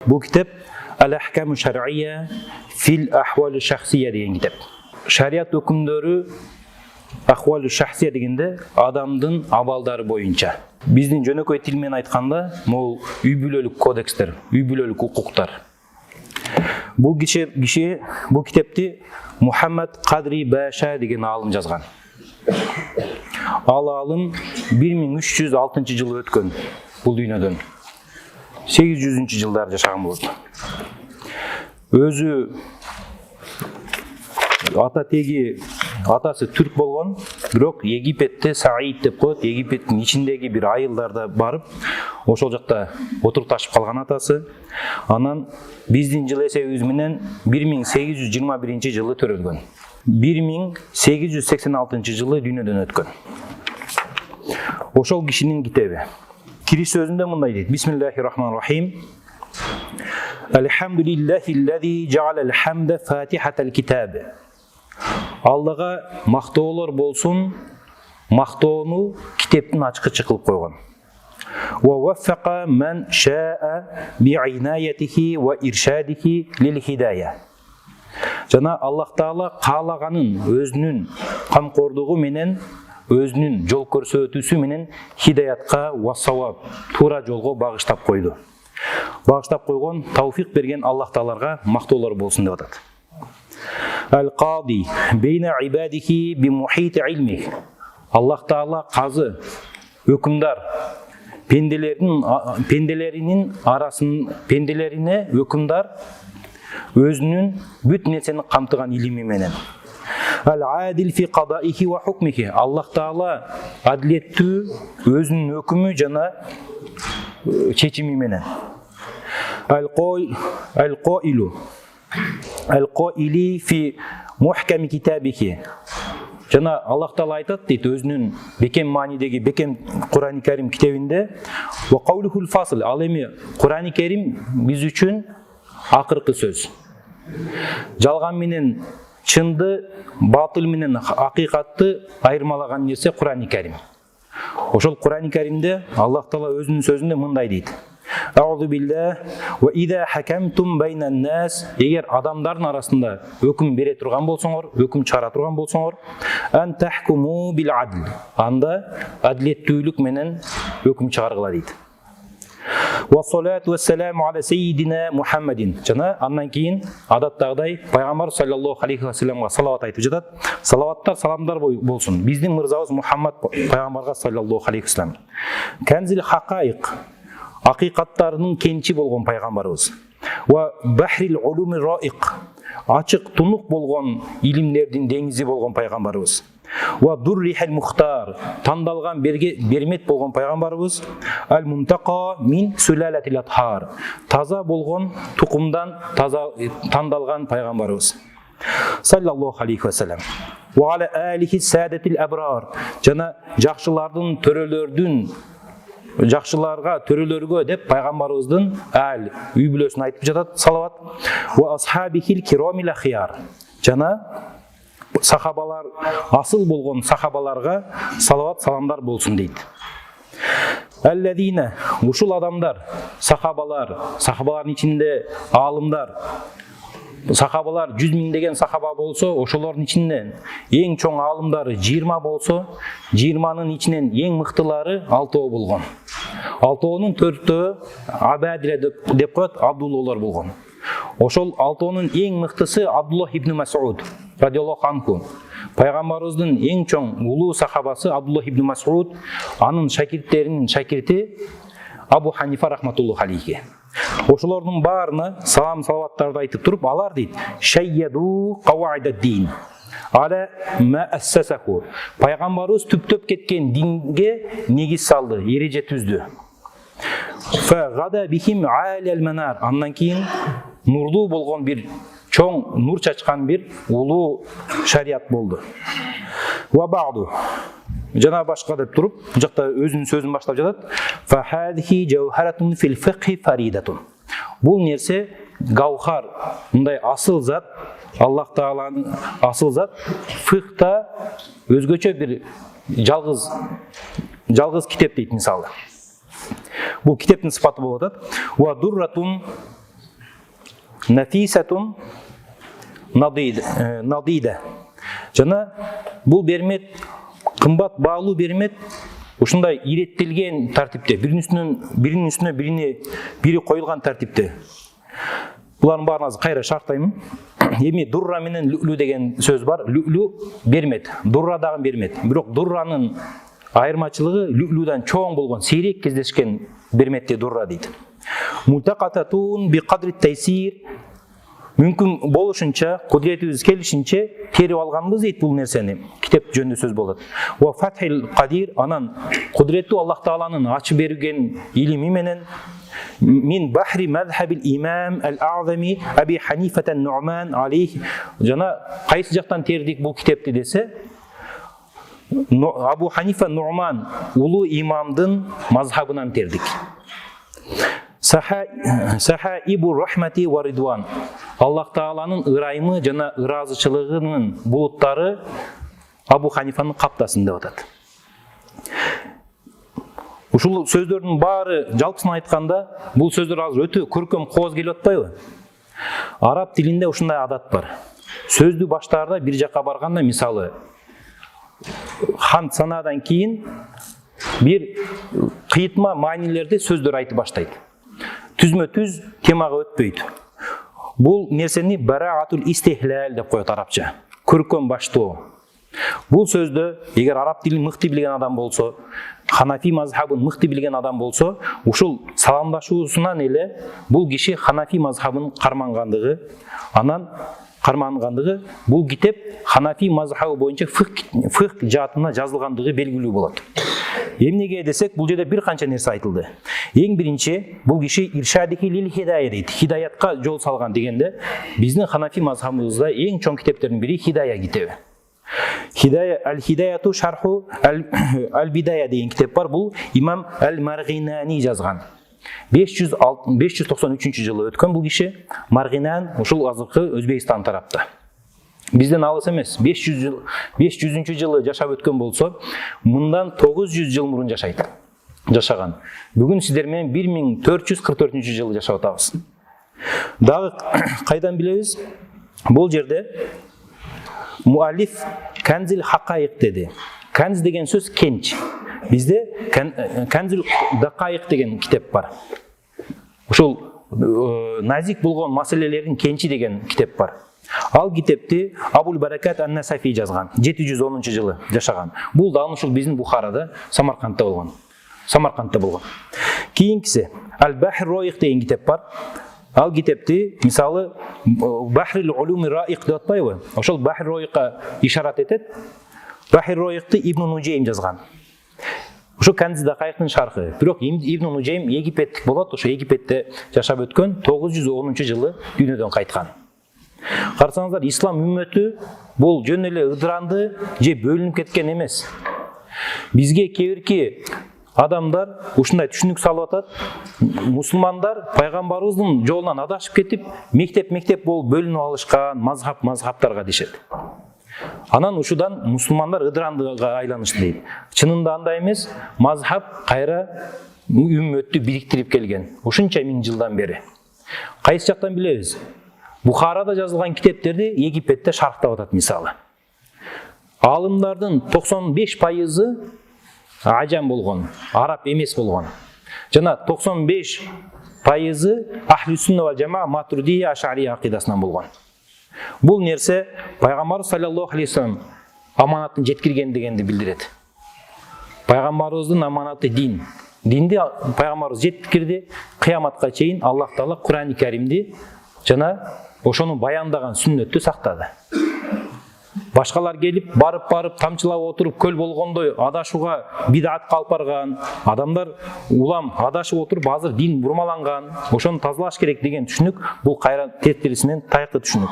Bu kitap Al-Ahkamu Şer'iyye fil Ahvalu Şahsiyye деген kitap. Şariat hükümleri Ahvalu Şahsiyye degende adamdın abaldары boyunca. Биздин жөнөкөй тил менен айтканда, бул үй бүлөлүк кодекстер, үй бүлөлүк укуктар. Бул киши бул китепти Мухаммад Кадри Баша деген алым жазган. Ал алым 1306 жылы өткөн бул дүйнөдөн. 800 жылдар жашаган болот. Өзү атасы түрк болгон, бирок Египетте Саид деп коет. Египеттин ичиндеги бир айылдарда барып, ошол жакта отурукташып калган атасы. Анан биздин жыл эсебибиз менен 1821 жылы төрөлгөн. 1886 жылы дүйнөдөн өткөн. Ошол кишинин китеби. Кириш сөзүндө мындай дейт: Бисмиллахир-рахманир-рахим. Элхамдулиллахиллази жаалал хамда фатихатал китаб. Аллага мактоолор болсун, мактоону китептин ачкычы кылып койгон. Ва ваффака ман шаа би'инаятихи ва иршадихи лил хидая. Жана Аллах Таала каалаганын өзүнүн камкордугу менен, өзүнүн жол көрсөтүүсү менен хидаятка ва саваб, туура жолго багыштап койду. Багыштап койгон, тауфик берген Аллах Тааларга мактоолор болсун деп атат. Ал-Qaди бейна ибадихи бимухит илмих. Аллах Таала казы, өкүмдар, пенделерине өкүмдар өзүнүн бүт нерсени камтыган илими менен. Ал-Адил фи кадаихи ва хукмихи. Аллах Таала адилеттүү, өзүнүн өкүмү жана чечими менен. Ал-Qaili фи мухками китабихи. Жана Аллах Таала айтат дейт өзүнүн бекем маанидеги бекем Кур'ан-ы Карим китебинде: "Ва каулухул фасл". Ал эми Кур'ан-ы Карим биз үчүн акыркы сөз. Жалган менен чынды, батыл менен акыйкатты айырмалаган нерсе Кур'ан-ы Карим. Ошол Кур'ан-ы Каримде Аллах Таала өзүнүн сөзүндө мындай дейт: Аузу биллах ва иза хакамтум байнан нас. Эгер адамдардын арасында өкүм бере турган болсоңор, өкүм чыгара турган болсоңор, ан тахкуму бил адл. Анда адилеттүүлүк менен өкүм чыгаргыла дейт. Ва салату ва саламу аля саййидина Мухаммадин. Жана андан кийин адаттагыдай пайгамбар саллаллаху алейхи ва салламга салават айтып жатат. Салаваттар, саламдар болсун биздин мырзабыз Мухаммад пайгамбарга саллаллаху алейхи ва саллам. Канзил хакаик. Акыйкаттарынын кенчи болгон пайгамбарыбыз. Ва бахрил улуми раиq. Ачык тунук болгон илимдердин деңизи болгон пайгамбарыбыз. Ва дуррихал мухтар. Тандалган бермет болгон пайгамбарыбыз. Ал мунтаqa мин сулалатил атхар. Таза болгон тукумдан таза тандалган пайгамбарыбыз. Саллаллаху алейхи ва саллам. Ва аля алихи садатил абрар. Жана жакшылардын, жакшыларга, төрөлөргө деп пайгамбарыбыздын үй бүлөсүн айтып жатат салават. Ва асхабихил киромил ахияр. Жана сахабалар, асыл болгон сахабаларга салават, саламдар болсун дейт. Аллазина, ушул адамдар, сахабалардын ичинде аалымдар, сахабалар 100 миңдеген сахаба болсо, ошолордун ичинен эң чоң аалымдары 20 болсо, 20нын ичинен эң мыктылары 6 болгон. 6нын 4 абадиле деп коет, Абдуллалар болгон. Ошол 6нын эң мыктысы Абдуллах ибн Мас'уд радиаллаху анху. Пайгамбарыбыздын эң чоң улуу сахабасы Абдуллах ибн Мас'уд, анын шакирттеринин шакирти Абу Ханифа рахматуллаху алейхи. Ошолордун баарына салам салаваттарды айтып туруп, алар дейт: "Шайяду каваидад-дин аля ма ассасаху". Пайгамбарыбыз түптөп кеткен динге негиз салды, эреже түздү. Фа гада бихим алал манар. Андан кийин нурлуу болгон бир чоң нур чачкан бир улуу шарият болду. Ва ба'ду. Жана башка деп туруп, бу жакта өзүнүн сөзүн баштап жатат. Фа хадхи жаухаратун фил фикхи фаридатун. Бул нерсе гаухар, мындай асыл зат, Аллах Тааланын асыл зат, фикхта өзгөчө бир жалгыз китеп дейт мисалы. Бул китептин сыпаты болуп атат. Ва дурратун нафисатун надида. Жана бул бермет кымбат баалуу бермет, ушундай иреттелген тартипте, биринин үстүнө бири коюлган тартипте. Булардын баарын азыр кайра шарттайм. Эми дурра менен люлю деген сөз бар. Люлю бермет, дурра дагы бермет. Бирок дурранын айырмачылыгы люлюдан чоң болгон, сейрек кездешкен берметти дурра дейт. Мултакататун би кадри тайсир, мүмкүн болушунча, кудретибиз келишинче терип алганбыз дейт бул нерсени. Китеп жөнүндө сөз болот. Ва фатхил кадир, анан кудреттүү Аллах Тааланын ачып берген илими менен мин бахри мазхабил имам ал-А'зами Аби Ханифата ан-Ну'ман алейх. Жана кайсы жактан тердик бул китепти десе, Абу Ханифа Ну'ман улуу имамдын мазхабынан тердик. Сахаибу рахмати ва ридван. Аллах Тааланын ырайымы жана ыраазычылыгынын булуттары Абу Ханифанын каптасын деп атат. Ушул сөздөрдүн баары жалпысын айтканда, бул сөздөр азыр өтө көркөм кооз келип атпайбы? Араб тилинде ушундай адат бар. Сөздү баштаарда бир жакка барганда, мисалы, хан санадан кийин бир кыйтма маанилерди сөздөр айтып баштайт. Түзмө-түз темага өтпөйт. Бул нерсени бараатул истихлал деп коет арабча. Көркөм баштоо. Бул сөздө эгер араб тилин мыкты билген адам болсо, Ханафи мазхабын мыкты билген адам болсо, ушул саламдашуусунан эле бул киши Ханафи мазхабын кармангандыгы, бул китеп Ханафи мазхабы боюнча фикх жаатына жазылгандыгы белгилүү болот. Эмнеге десек, бул жерде бир канча нерсе айтылды. Эң биринчи, бул киши иршадики лил хидая дейт. Хидаятка жол салган дегенде, биздин Ханафи мазхабыбызда эң чоң китептердин бири Хидая китеби. Хидая аль-Хидаяту шарху аль-Бидая деген китеп бар. Бул имам аль-Маргинани жазган. 593-жылы өткөн бул киши. Маргинан ушул азыркы Өзбекстан тарапта. Бизден алыс эмес. 500-жылы жашап өткөн болсо, мындан 900 жыл мурун жашаган. Бүгүн сиздер менен 1444-жылы жашап атабыз. Дагы кайдан билебиз? Бул жерде Муаллиф Канзил Хакайык деди. Канз деген сөз кенч. Бизде Канзил Дакайык деген китеп бар. Ушул назик болгон маселелердин кенчи деген китеп бар. Ал китепти Абул Баракат ан-Насафи жазган. 710-жылы жашаган. Бул да ушул биздин Бухарада, Самаркандта болгон. Кийинкиси Аль-Бахр Роих деген китеп бар. Ал китепти, мисалы, Бахрил улуми раиq деп атпайбы? Ошол Бахр Роиққа ишарат этет. Бахр Роиқты Ибн Нуджейм жазган. Ошо Канз Дакайыктын шархы. Бирок Ибн Нуджейм египеттик болот, ошо Египетте жашап өткөн, 910-жылы дүйнөдөн кайткан. Карасаңыздар, ислам үммөтү бул жөн эле ыдыранды же бөлүнүп кеткен эмес. Бизге кээ адамдар ушундай түшүнүк салып атат. Мусулмандар пайгамбарыбыздын жолунан адашып кетип, мектеп болуп бөлүнүп алышкан, мазхаптарга дешет. Анан ушудан мусулмандар ыдырандыга айланышты дейт. Чынында андай эмес, мазхаб кайра үммөттү бириктирип келген. Ушунча миң жылдан бери. Кайсы жактан билебиз? Бухарада жазылган китептерди Египетте шарктап атат мисалы. Алымдардын 95% ажам болгон, араб эмес болгон. Жана 95% Ахли сунна вал жамаа Матуридия Аш'ари акидасынан болгон. Бул нерсе пайгамбар саллаллаху алейхи вассалам аманатын жеткирген дегенди билдирет. Пайгамбарыбыздын аманаты дин. Динди пайгамбарыбыз жеткирди, кыяматка чейин Аллах Таала Кур'ани Каримди жана ошону баяндаган сүннөттү сактады. Башкалар келип, барып тамчылап отуруп көл болгондой адашууга бидатка алып барган, адамдар улам адашып отуруп азыр дин бурмаланган, ошону тазалаш керек деген түшүнүк бул кайра тескерисинен тайкы түшүнүк.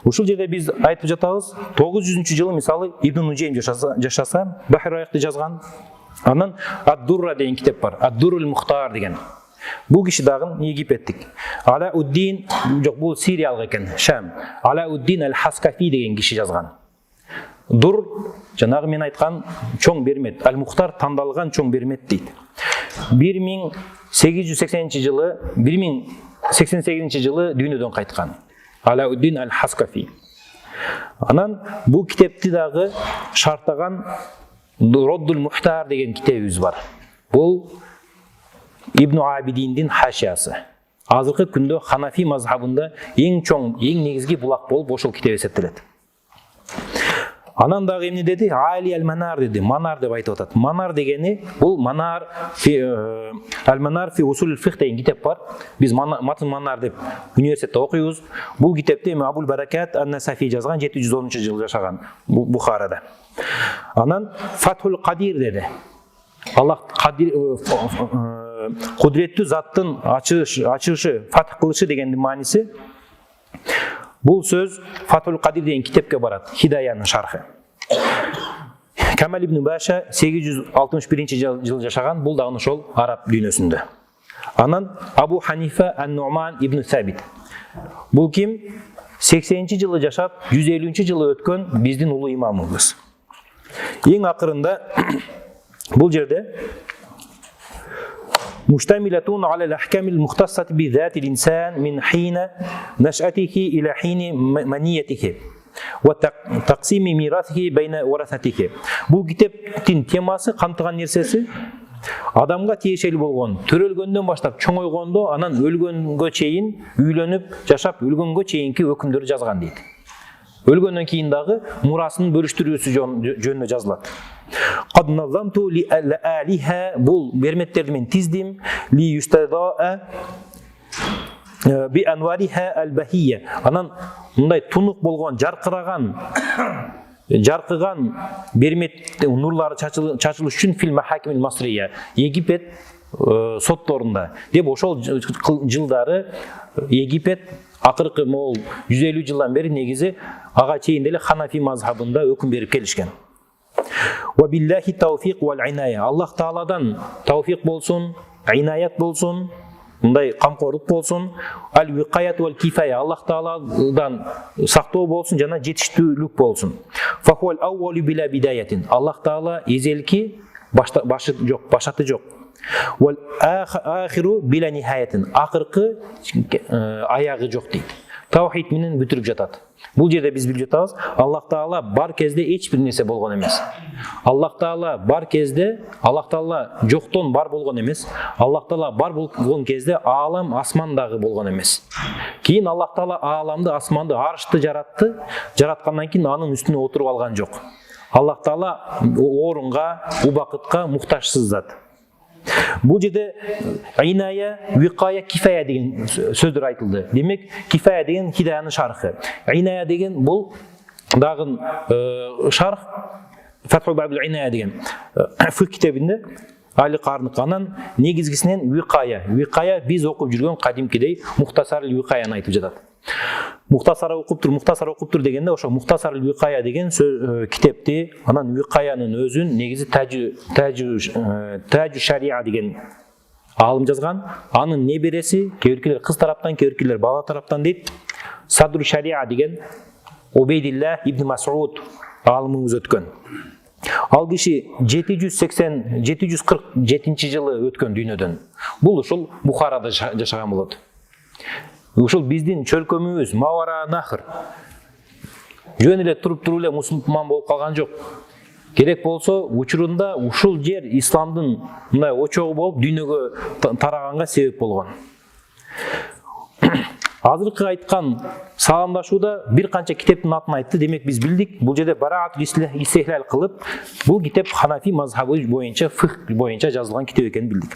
Ушул жерде биз айтып жатабыз, 900-жылы мисалы Ибн Нуджейм жашаса, Бахр Роиқты жазган. Анан Ад-Дурра деген китеп бар, Ад-Дуррул Мухтар деген. Бул киши дагы Египеттик. Алауддин, жок, бул Сириялык экен, Шам. Алауддин аль-Хаскафи деген киши жазган. Дур, жанагы мен айткан чоң бермет, Аль-Мухтар тандалган чоң бермет дейт. 1880-жылы, жылы дүйнөдөн кайткан. Алауддин аль-Хаскафи. Анан бул китепти дагы шарттаган Роддул Мухтар деген китебибиз бар. Бул Ибн Абидиндин хашиясы. Азыркы күндө Ханафи мазхабында эң чоң, эң негизги булак болуп ошол китеп эсептелет. Анан дагы эмне деди? Али аль-Манар деди. Манар деп айтып атат. Манар дегени бул Манар аль-Манар фи усул фих деген китеп бар. Биз Матн Манар деп университетте окуйбуз. Бул китепти эми Абул Баракат ан-Насафи жазган, 710-жылы жашаган Бухарада. Анан Фатхул Кадир деди. Аллах Кадир кудуреттүү заттын ачышы, фатх кылышы дегендин мааниси. Бул сөз Фатхул Кадир деген китепке барат, Хидаянын шархы. Камал ибн Баша 861-жылы жашаган, бул дагы ошол араб дүйнөсүндө. Анан Абу Ханифа ан-Нуман ибн Сабит. Бул ким? 80-жылы жашап, 150-жылы өткөн биздин улуу имамыбыз. Эң акырында бул жерде مشتملة على الأحكام المختصة بذات الإنسان من حين نشأته إلى حين منيته وتقسيم ميراثه بين ورثته. Бул китептин темасы камтыган нерсеси адамга тиешелүү болгон, төрөлгөндөн баштап чоңойгондо, анан өлгөнгө чейин үйлөнүп, жашап өлгөнгө чейинки өкүмдөрдү жазган дейт. Өлгөндөн кийин дагы мурасын бөлүштүрүүсү жөнүндө жазылат. Qad nazamtu li aliha, бул берметтерди мен тиздим, li yustada'a bi anwariha al-bahiyya. Анан мындай тунук болгон, жаркыраган бермет нурлары чачылыш үчүн фил махакимил масрия, Египет сотторунда деп ошол жылдары Египет акыркы 150 жылдан бери негизи ага чейин деле Ханафи мазхабында өкүм берип келишкен. Ва биллахи тауфиқ вал иная. Аллах Тааладан тауфиқ болсун, инаят болсун, мындай камкорлук болсун. Ал викаят вал кифая. Аллах Тааладан сактоо болсун жана жетиштүүлүк болсун. Фа хуал аувалу била бидаятин. Аллах Таала эзелки, башаты жок. Вал ахиру била нихаятин. Акыркы аягы жок дейт. Таухид менен бүтүрүп жатат. Бул жерде биз билип жатабыз, Аллах Таала бар кезде эч бир нерсе болгон эмес. Аллах Таала бар кезде, Аллах Таала жоктон бар болгон эмес. Аллах Таала бар болгон кезде аалам, асман дагы болгон эмес. Кийин Аллах Таала ааламды, асманды, аршты жаратты. Жараткандан кийин анын үстүнө отуруп алган жок. Аллах Таала орунга, убакытка муктажсыз зат. Бул жерде иная, викая, кифая деген сөздөр айтылды. Демек, кифая деген хидаянын шархы. Иная деген бул дагы шарх Фатхул Бабил иная деген фикх китебинде Али Карныканан негизгисинен викая. Викая биз окуп жүргөн кадимкидей Мухтасар викаяны айтып жатат. Мухтасар окуп тур дегенде ошо Мухтасар викая деген китепти, анан викаянын өзүн негизи Таджу шария деген алым жазган. Анын небереси, кээ-биркилер кыз тараптан, кээ-биркилер бала тараптан дейт. Садру шария деген Убейдилла ибн Мас'уд алымыбыз өткөн. Ал киши 747-жылы өткөн дүйнөдөн. Бул ушул Бухарада жашаган болот. Ушул биздин чөлкөмүбүз Мавара Нахр. Жөн эле туруп эле мусулман болуп калган жок. Керек болсо учурунда ушул жер исламдын мындай очогу болуп дүйнөгө тараганга себеп болгон. Азыркы айткан саламдашууда бир канча китептин атын айтты. Демек биз билдик, бул жерде бараатул истихлал кылып, бул китеп Ханафи мазхабы боюнча, фикх боюнча жазылган китеп экенин билдик.